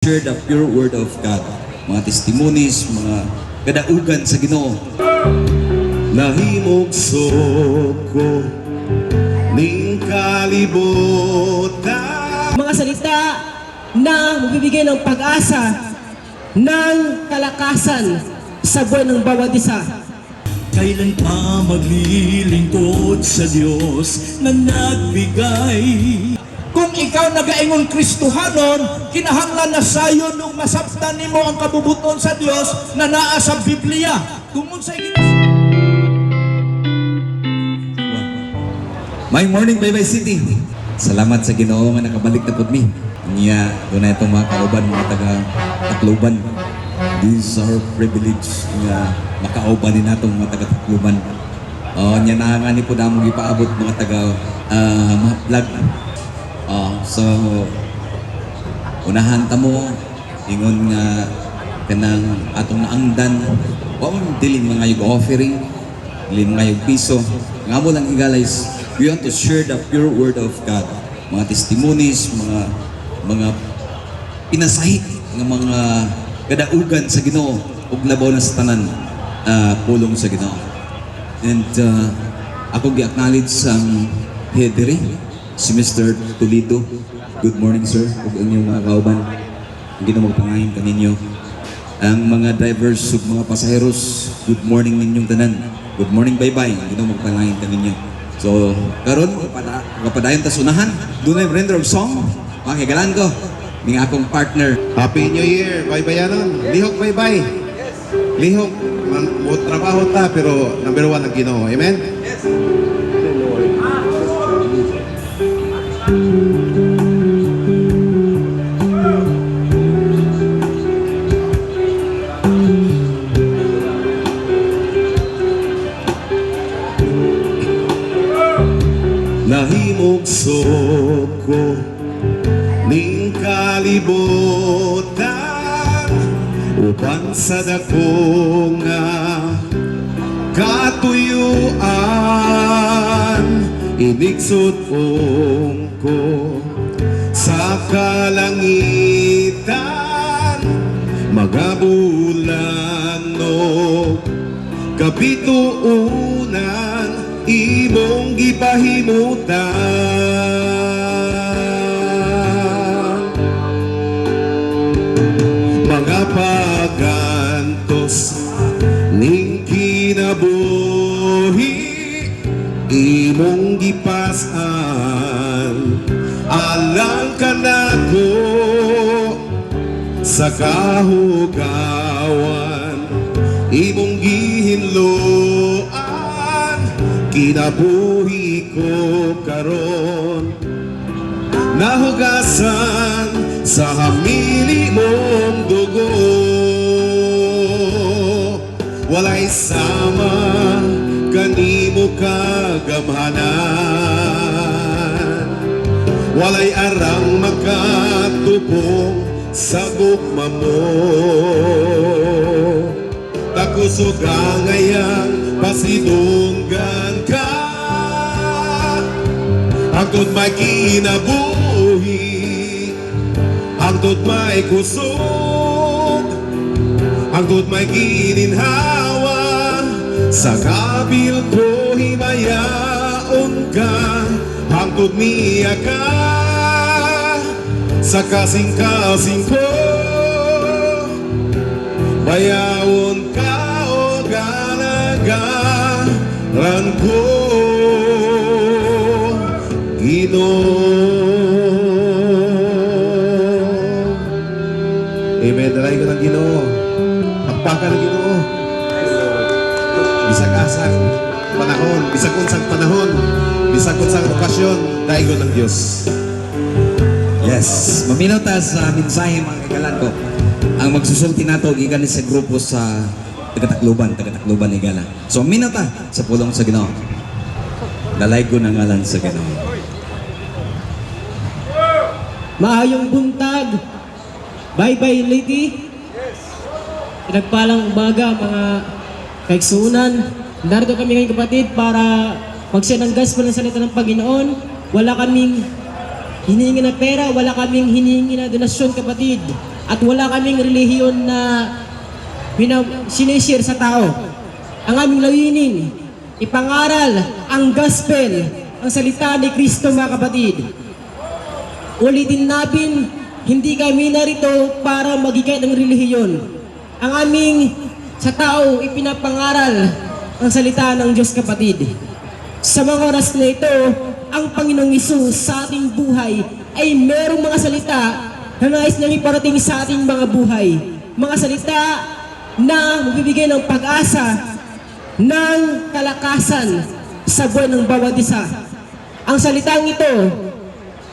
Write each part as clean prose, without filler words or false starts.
Share the pure word of God, mga testimonies, mga kadaugan sa Ginoo. Nahimog soko ning kalibutan. Mga salita na magbibigay ng pag-asa, ng kalakasan sa buhay ng bawat isa. Kailan pa maglilingkod sa Diyos na nagbigay? Kung ikaw nagaingon Kristohanon, kinahanglan na sayo nung masabtan nimo ang kabubuton sa Dios na naa sa Biblia. Tungod sa My morning, Bye-Bye City. Salamat sa Ginoo nga nakabalik na pud mi. Niya, doon na itong mga kauban, mga taga-Tacloban. This is our privilege nga makauban din natong mga taga-Tacloban. Niya nahangani po na mong ipaabot mga taga-Mahaplag. So, unahan ta mo, ingon nga kanang atong naangdan, wawang diling mga yung offering, diling mga yung piso. Nga mo lang guys, we want to share the pure word of God. Mga testimonies, mga pinasahi ng mga kadaugan sa Ginoo ug labaw na sa tanan pulong sa Ginoo. And ako gi-acknowledge ang headere si Mr. Toledo. Good morning, sir. Ug inyong mga kauban, ang Ginoo magpangayon kaninyo. Ang mga drivers ug mga pasaheros, good morning ninyong tanan. Good morning, bye-bye. Ang Ginoo magpangayon kaninyo. So, karon kapadayon ta sunahan, dunay render og song. Makigalan ko ning akong partner. Happy New Year! Bye-bayanon! Lihok bye-bye! Lihok, mo trabaho ta pero number one ang Ginoo. Amen? Yes! Nahimog soko ning kalibutan uban sa dako nga katuyuan inigsod ko sa kalangitan magabulan no kapituunan imong gipahimutan mga pagantos ning kinabuhi imong gipasan alang kanako sa kahugawan imong gihinloan kinabuhi ko karon nahugasan sa hamili mong dugo walay sama kanimo kagamhanan walay arang makatupong sa gugma mo takusog ang ngayang pasidunggan ka hangtod may kinabuhi hangtod may kusog hangtod may gininhawa sa kabil ko himayaon ka hangtod miya ka sa kasing-kasing ko bayawon ka o galagaran ko Ginoo. Amen. Dalay ko ng Ginoo. Pagpaka ng Ginoo. Bisag asang panahon, bisag unsang panahon, bisag unsang okasyon, dahil ko ng Diyos. Yes, maminaw ta sa mensahe mga kagalan ko. Ang magsusulti nato gikan sa grupo sa taga-Tacloban igala. So minaw ta sa pulong sa Ginoo. Dalay ko ng ngalan sa Ginoo. Maayong buntag, bye-bye lady. Pinagpalang umaga mga kaigsunan. Narito kami ngayong kapatid para mag-share ng gospel ng salita ng Panginoon. Wala kaming hinihingi na pera, wala kaming hinihingi na donasyon kapatid. at wala kaming relihiyon na sinishare sa tao. Ang aming layunin, ipangaral ang gospel, ang salita ni Kristo mga kapatid. Ulitin natin, hindi kami narito para magiging ng relihiyon. Ang aming sa tao ipinapangaral ang salita ng Diyos kapatid. Sa mga oras na ito, ang Panginoong Hesus sa ating buhay ay merong mga salita na nais niyang iparating sa ating mga buhay. Mga salita na magbibigay ng pag-asa, ng kalakasan sa buhay ng bawat isa. Ang salitang ito,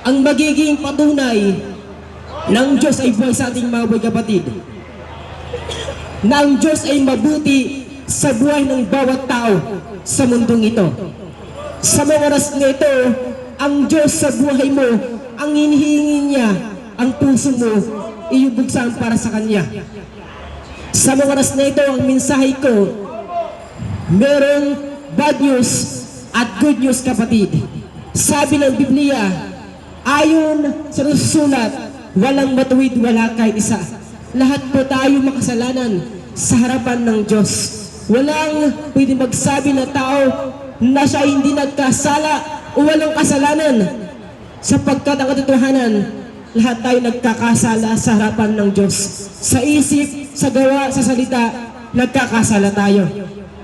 ang magiging patunay ng Diyos ay buhay sa ating mga buhay kapatid. Na ang Diyos ay mabuti sa buhay ng bawat tao sa mundong ito. Sa mga oras na ito, ang Diyos sa buhay mo, ang hinihingi niya, ang puso mo, iyubuksan para sa Kanya. Sa mga oras na ito, ang mensahe ko, merong bad news at good news kapatid. Sabi ng Biblia, ayon sa nasusulat, walang matuwid, wala kahit isa. Lahat po tayo makasalanan sa harapan ng Diyos. Walang pwede magsabi na tao na siya hindi nagkasala o walang kasalanan, sapagkat ang katotohanan, lahat tayo nagkakasala sa harapan ng Diyos. Sa isip, sa gawa, sa salita, nagkakasala tayo.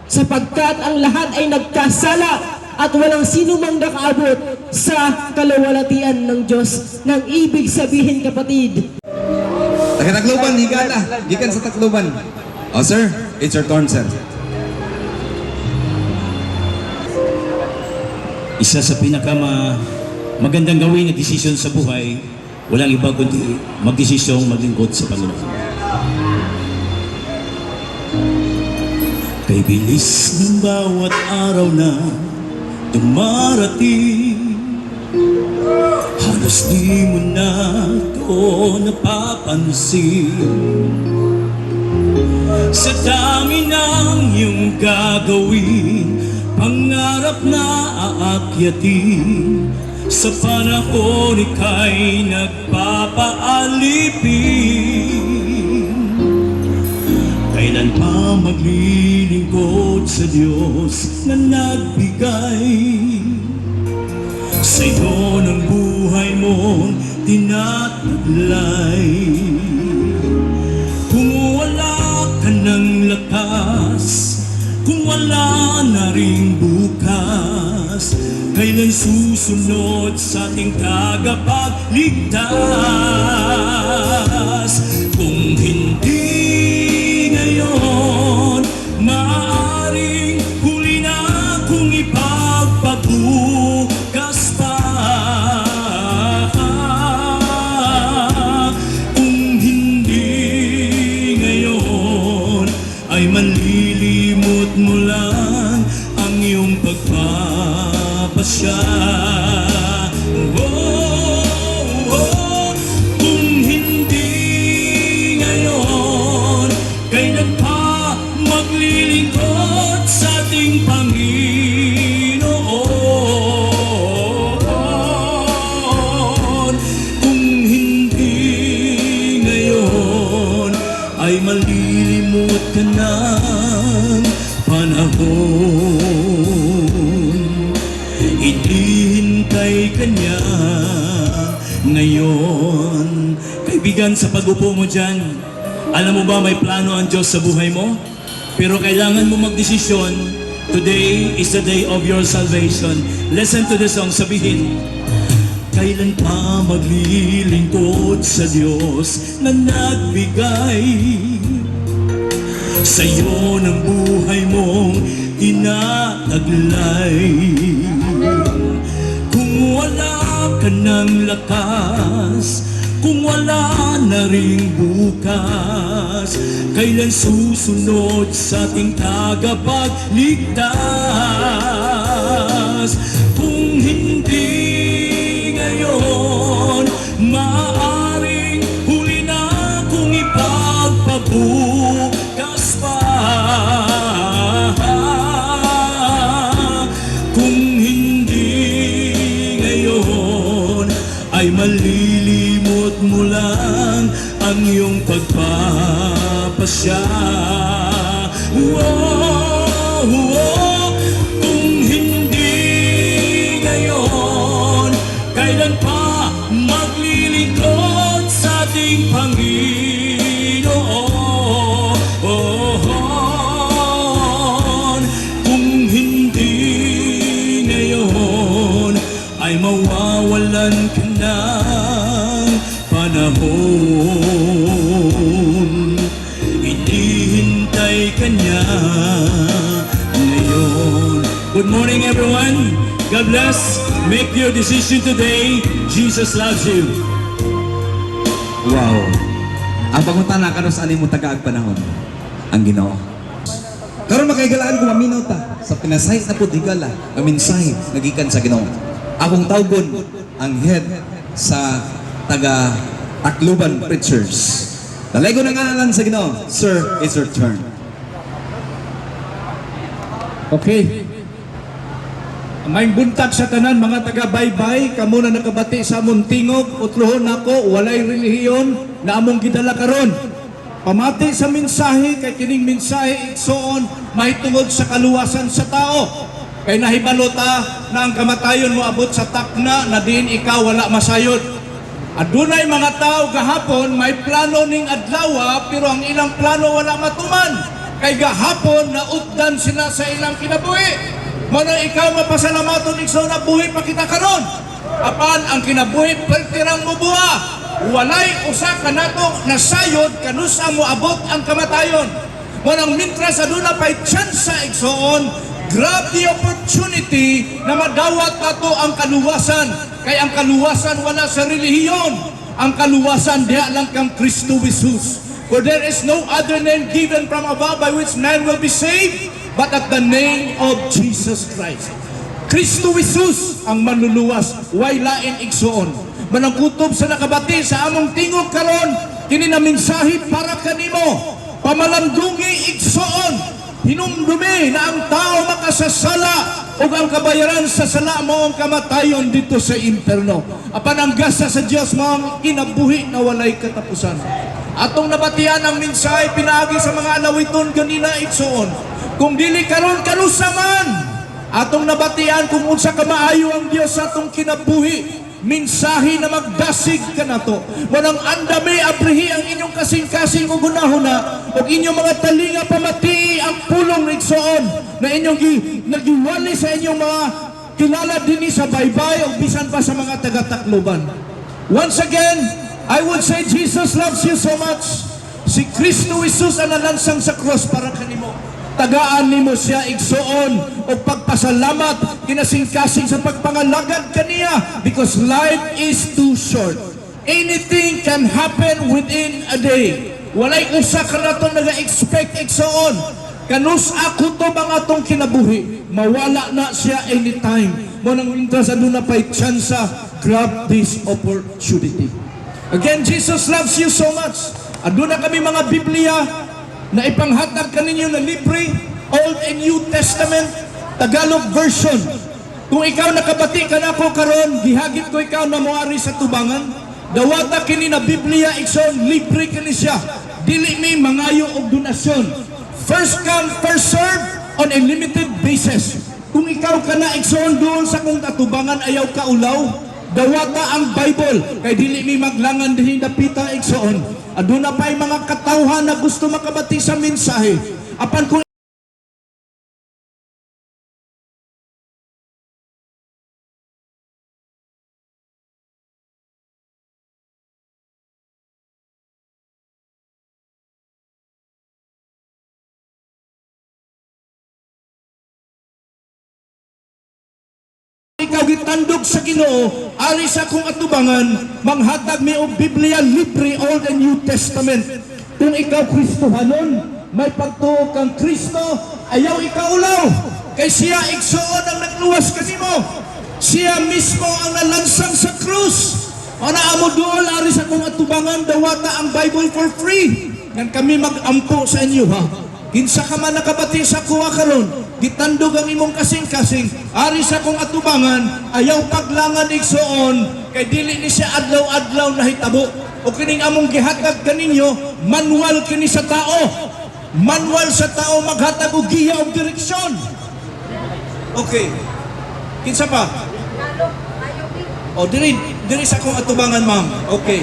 Sapagkat ang lahat ay nagkasala at walang sino mang nakaabot sa kaluwalhatian ng Diyos. Nang ibig sabihin kapatid, Taga-Tacloban, higala. Gikan sa Tacloban. Oh, sir, it's your turn, sir. Isa sa magandang gawin na desisyon sa buhay, walang iba kundi magdesisyong maglingkod sa Panginoon. Kay bilis ng bawat araw na dumarating, halos di mo na ito napapansin. Sa dami ng iyong gagawin, pangarap na aakyatin, sa panahon ika'y nagpapaalipin. Kailan pa maglilingkod sa Diyos na nagbigay sa'yo ng buhay mong tinataglay? Kung wala ka ng lakas, kung wala na ring bukas, kailan susunod sa ating tagapagligtas? Kung hindi ngayon, maaaring huli na kung ipagpabukas pa. Kung hindi ngayon, ay manlilimot mo lang ang iyong pagpapasya. Kung hindi ngayon, kailan pa maglilingkod sa ating Panginoon? Kung hindi ngayon, ay malilimot ka ng panahon. Inihintay ka niya ngayon. Kaibigan, sa pag-upo mo dyan, alam mo ba may plano ang Diyos sa buhay mo? Pero kailangan mo magdesisyon. Today is the day of your salvation. Listen to the song, sabihin, kailan pa maglilingkod sa Diyos na nagbigay sa'yo ng buhay mong tinataglay? Kung wala ka ng lakas, kung wala na ring bukas, kailan susunod sa ating tagapagligtas? Kung hindi ngayon, maaaring huli na kung ipagpabukas pa. Kung hindi ngayon, ay malilimot mo lang ang iyong magpapasya. Kung hindi ngayon, kailan pa maglilingkod sa ating Panginoon? Kung hindi ngayon, ay mawawalan ka ng panahon. Inihintay ka niya ngayon. Good morning, everyone. God bless. Make your decision today. Jesus loves you. Wow. Ang pangutana karon sa mo tagaag panahon. Ang Ginoo. Karon makaigalaan ko maminaw ta sa pinasahit na pud higala ang mensahe nagikan sa Ginoo. Akong tawgon ang head sa taga Tacloban Preachers. Dalaygo na ngalan sa Ginoo. Sir, it's your turn. Okay. May buntag sa tanan mga taga-baybay, kamo na nakabati sa among tingog, utlohon nako walay relihiyon na among gidala karon. Pamati sa mensahe kay kining mensahe igsoon mahitungod sa kaluwasan sa tao. Kay nahibalota na ang kamatayon mo abot sa takna na diin ikaw wala masayod. Adunay mga tao gahapon may plano ning adlaw pero ang ilang plano wala matuman. Kay gahapon nautdan sila sa ilang kinabuhi. Mano ikaw mapasalamaton igsoon na buhi pa kita karon. Apan ang kinabuhi pertirang mo buha. Walay usa kanato nasayod kanusa mo abot ang kamatayon. Manang mintras aduna pay tsansa igsoon, grab the opportunity na madawat nato ang kaluwasan. Kay ang kaluwasan wala sa relihiyon. Ang kaluwasan diha lang kang Kristo Jesus. For there is no other name given from above by which man will be saved, but at the name of Jesus Christ. Kristo Jesus ang manluluwas, way lain igsoon. Manang kutob sa nakabati sa among tingog karon, kini na mensahe para kanimo. Pamalandungi igsoon. Hinumdumi na ang tao makasasala o ang kabayaran sa sala mo ang kamatayon dito sa impierno. Apan ang gasa sa Dios mo ang kinabuhi na walay katapusan. Atong nabatian ang mensahe pinaagi sa mga alawiton ganina igsoon. Kung dili karon kanusa man, atong nabatian kung unsa ka maayo ang Dios sa atong kinabuhi. Mensahe na magdasig ka na to. Manang andami abrihi ang inyong kasing-kasing ug hunahuna ug inyong mga talinga pamati ang pulong igsoon na inyong nagiwali sa inyong mga kilala dinhi sa baybay ug bisan pa sa mga taga-Tacloban. Once again, I would say Jesus loves you so much. Si Kristo Jesus ang nalansang sa cross para kanimo. Tagaan nimo siya igsoon o pagpasalamat kinasing-kasing sa pagpangalagad kaniya because life is too short. Anything can happen within a day. Walay usa ka nato naga-expect igsoon. Kanus ako to bang atong kinabuhi. Mawala na siya anytime. Mo nang intras aduna pay tsansa, grab this opportunity. Again, Jesus loves you so much. Aduna kami mga Biblia na ipanghatag kaninyo na libre, Old and New Testament, Tagalog version. Kung ikaw nakabati ka na ko karon, gihagit ko ikaw na moari sa tubangan, dawata kini na Biblia igsoon, libre kini siya. Dili mi mangayo og donasyon. First come, first serve on a limited basis. Kung ikaw ka na igsoon doon sa kung atubangan ayaw ka ulaw, dawata ang Bible kay dili mi maglangan dinhi dapita igsoon. Aduna pa'y mga katawhan na gusto makabati sa mensahe. Apan kung ikaw gitandog sa Ginoo, ari sa kong atubangan, manghatag mi og Biblia libre, Old and New Testament. Kung ikaw Kristohanon, may pagtuo kang Kristo, ayaw ikaw ulaw. Kay siya igsoon ang nagluwas kanimo. Siya mismo ang nalansang sa krus. Ana amo duol ari sa kong atubangan, dawata ang Bible for free. Ngan kami magampo sa inyo ha. Kinsa ka man nakabati sa kuha karon, gitandog ang imong kasing-kasing, ari sa kong atubangan, ayaw paglangan igsoon, kay dili ni siya adlaw-adlaw nahitabo. o kining among gihatag kaninyo, manual kini sa tao. Manual sa tao maghatag og giya og direksyon. Okay. Kinsa pa? O diri sa akong atubangan, ma'am. Okay.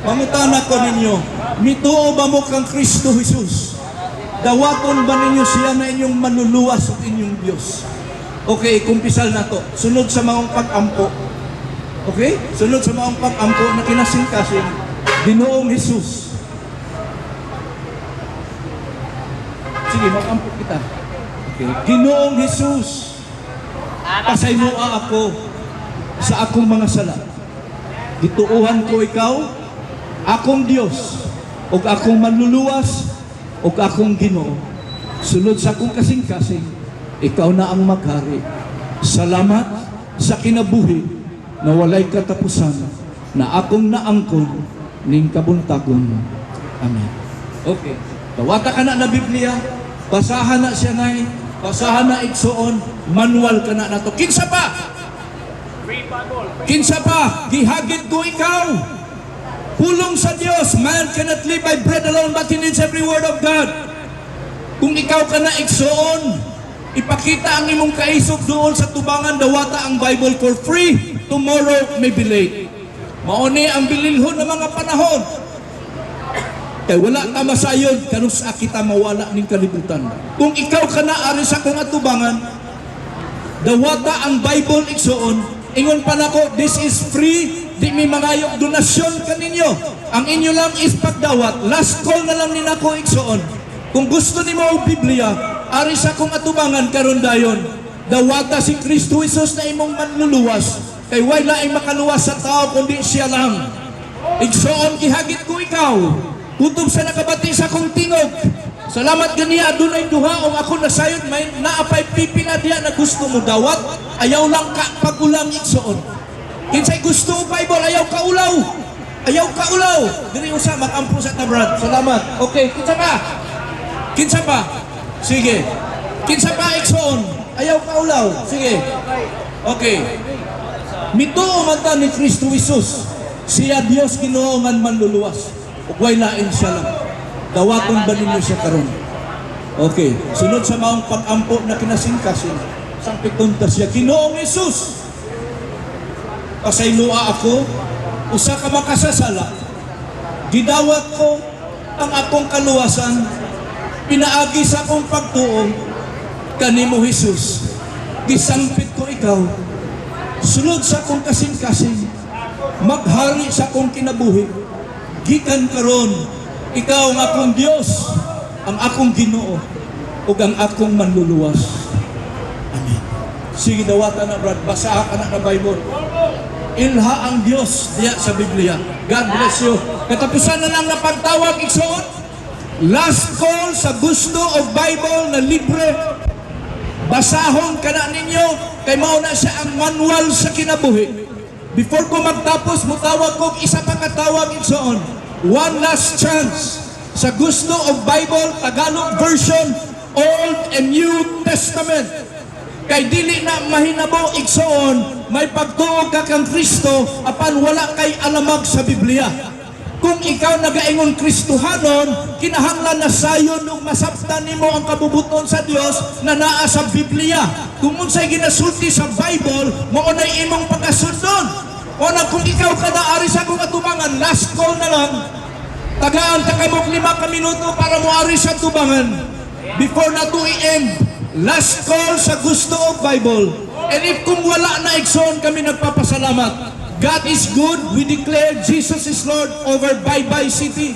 Pangutana ko ninyo, mituo ba mo kang Kristo Jesus? Dawaton ba ninyo siya na inyong manluluwas sa inyong Diyos? Okay, kumpisal na to. Sunod sa maong pag-ampo. Okay? Sunod sa maong pag-ampo na kinasing-kasing, Ginoong Jesus. Sige, mag-ampo kita. Okay. Ginoong Jesus, pasayloa ako sa akong mga sala. Gituuhan ko ikaw, akong Diyos, o akong manluluwas, o akong Ginoo. Sunod sa akong kasing-kasing, ikaw na ang maghari. Salamat sa kinabuhi na walay katapusan na akong naangkon ning kabuntagon. Amen. Okay. Tawata ka na Biblia, basahan na siya ngay, basahan na igsoon, manual ka na nato. Kinsa pa? Kinsa pa? Gihagit ko ikaw. Pulong sa Dios, man cannot live by bread alone but he needs every word of God. Kung ikaw ka na igsoon, ipakita ang imong kaisog doon sa tubangan, dawata ang Bible for free. Tomorrow may be late. Mauni ang bililhon ng mga panahon. Kaya wala ta masayod, kanus kita mawala ning kalibutan. Kung ikaw ka na ari sa kong atubangan, dawata ang Bible igsoon, ingon pa nako, this is free. Di may mangayok donasyon kaninyo. Ang inyo lang is pagdawat. Last call na lang ninako igsoon. Kung gusto nimo og Biblia, ari sa kong atubangan karon dayon. Dawata si Kristo Jesus na imong manluluwas. Kay wala ay makaluwas sa tao kundi siya lang. Igsoon gihagit ko ikaw. Kutob sa nakabati sa kong tingog. Salamat ganiya adunay duha o ako nasayod may naapay pipila diya na gusto mo dawat. Ayaw lang ka pagulang igsoon. Kinsay gusto o Bible, ayaw kaulaw. Ayaw kaulaw. Diri usa mag-ampo sa tabrad. Salamat. Okay, kinsa pa? Kinsa pa? Sige. Kinsa pa igsoon? Ayaw kaulaw. Sige. Okay. Mituo man ta ni Kristo Jesus. Siya Dios Ginoo man manluluwas. Ug way lain siya lang. Dawaton ba ninyo siya karon? Okay. Sunod sa maong pag-ampo na kinasing-kasing. Sang pitunta siya, Ginoong Jesus. Pasayloa ako, usa ka makasasala. Gidawat ko ang akong kaluwasan, pinaagi sa akong pagtuong, kanimo Jesus. Gisampit ko ikaw, sulod sa akong kasing-kasing, maghari sa akong kinabuhi. Gikan karon, ikaw ang akong Diyos, ang akong Ginoo, ug ang akong manluluwas. Amen. Sige, dawatan na brad, basahan ka na Bible. Ilha ang Diyos diya sa Biblia. God bless you. Katapusan na lang na pagtawag igsoon. Last call sa gusto of Bible na libre. Basahon ka na ninyo kay mao na siya ang manual sa kinabuhi. Before ko magtapos, mutawag ko isa pa katawag igsoon. One last chance sa gusto of Bible Tagalog version, Old and New Testament. Kay dili na mahinabo igsoon, may pagtuog ka kang Kristo apan wala kay alamag sa Biblia. Kung ikaw nagaingon Kristohanon, kinahanglan na sayon nung masabtan nimo ang kabubuton sa Dios na naa sa Biblia. Kung unsay ginasulti sa Bible, mao nay imong pagkasundon. O na kung ikaw ka na ari sa kong atubangan, last call na lang. Tagaan ta kamog 5 ka minuto para mo ari sa tubangan. Before na to i-end. Last call sa gusto of Bible. And if kung wala na igsoon kami nagpapasalamat. God is good. We declare Jesus is Lord over Baybay City.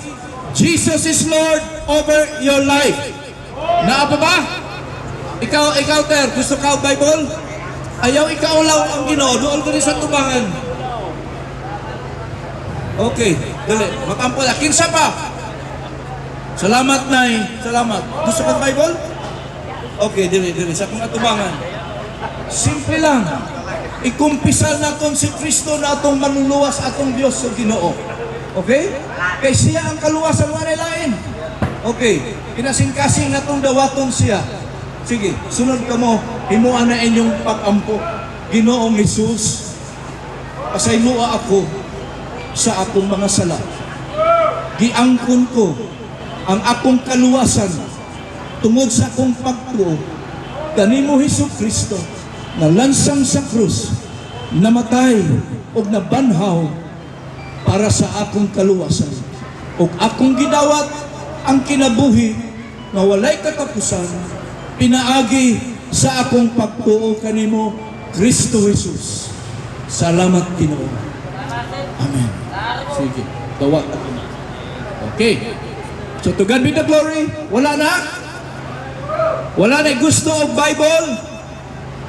Jesus is Lord over your life. Naa pa ba? Ikaw Ter, gusto ka Bible? Ayaw ikaw lang ang Ginoo. Doon ko rin sa tubangan. Okay, dali. Makampo na. Kinsa pa? Salamat, Nay. Salamat. Gusto ka Bible? Okay, dili. Sa kong atubangan. Simple lang. Ikumpisal naton si Kristo na atong manluluwas atong Dios sa Ginoo. Okay? Kay siya ang kaluwasan wa lain. Okay. Kinasing-kasing natong dawaton siya. Sige, sunod ka mo. Himuan na inyong pag-ampo. Ginoong Jesus, pasayloa ako sa akong mga sala. giangkon ko ang akong kaluwasan tungod sa akong pagtuo kanimo Hesus Kristo na lansang sa krus, namatay ug nabanhaw para sa akong kaluwasan. Ug akong gidawat ang kinabuhi nga walay katapusan pinaagi sa akong pagtuo kanimo Kristo Jesus. Salamat Ginoo. Amen. Sige, dawat ako na. Okay. So to God be the glory. Wala na? Wala na gusto og Bible?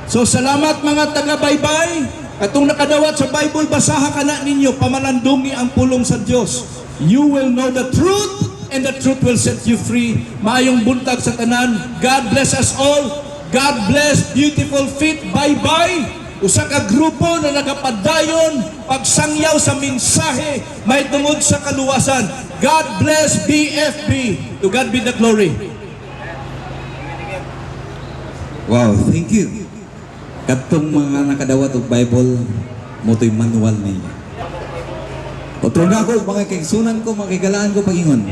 So salamat mga taga-baybay. Katong nakadawat sa Bible, basaha ka na ninyo, pamalandungi ang pulong sa Diyos. You will know the truth and the truth will set you free. Maayong buntag sa tanan. God bless us all. God bless Beautiful Fit Baybay. Usa ka grupo na nagapadayon pagsangyaw sa mensahe may tungod sa kaluwasan. God bless BFB. To God be the glory. Wow, thank you. Katong mga nakadawat og Bible, moto'y manual ninyo. Otro na ako, mga kaigsunan ko, mga kaigalaan ko pagingon.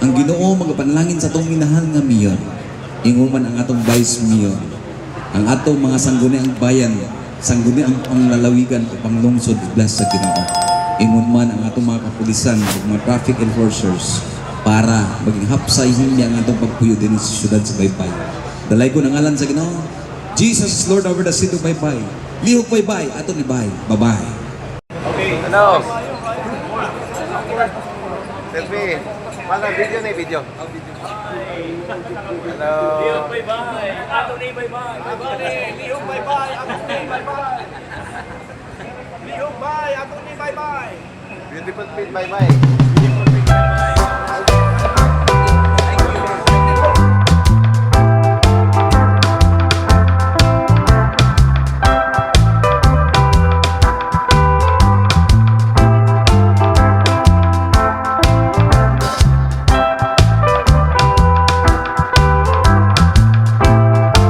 Ang Ginoo magapanalangin sa atong minahal nga miyon. Inguman ang atong vice miyon. Ang atong mga sangguniang bayan, sangguniang panglalawigan o panglungsod, bless sa Ginoo. Ingon man ang atong mga kapulisan o mga traffic enforcers para maging hapsay hindi ang atong pagpuyo din sa syudad sa Baybay. Dalay ko ng ngalan sa Ginoo. Jesus is Lord over the city of Baybay. Lihok Baybay, ato ni Bay. Bye-bye. Ano? Selfie. Mana video na video. Hello. Lihok bye-bye. Ato ni bye-bye. Bye-bye. Lihok bye-bye. Ato ni bye-bye. Lihok bye. Ato ni bye-bye. Beautiful feet, bye-bye.